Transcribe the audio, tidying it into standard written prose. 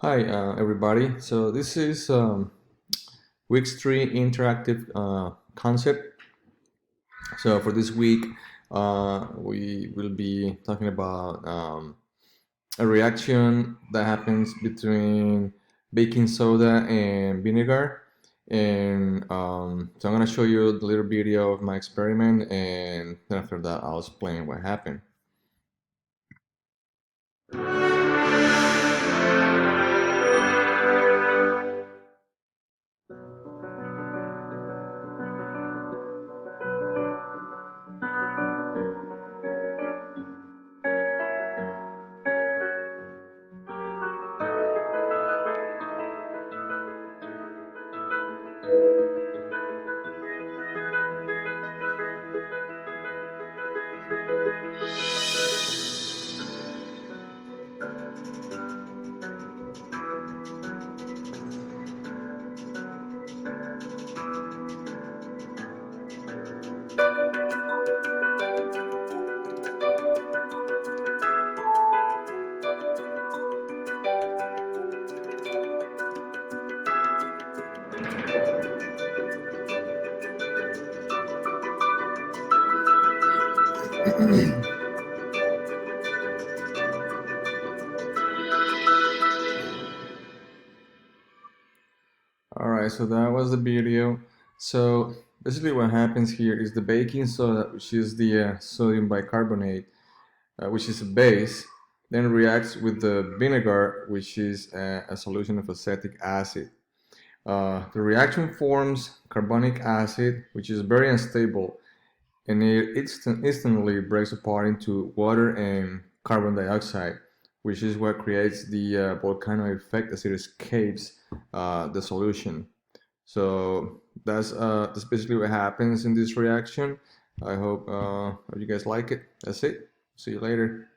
Hi, everybody. So this is week three interactive concept. So for this week, we will be talking about a reaction that happens between baking soda and vinegar. And so I'm gonna show you the little video of my experiment, and then after that, I'll explain what happened. All right, so that was the video. So basically, what happens here is the baking soda, which is the sodium bicarbonate, which is a base, then reacts with the vinegar, which is a solution of acetic acid. The reaction forms carbonic acid, which is very unstable, and it instantly breaks apart into water and carbon dioxide, which is what creates the volcano effect as it escapes the solution. So that's basically what happens in this reaction. I hope you guys like it. That's it. See you later.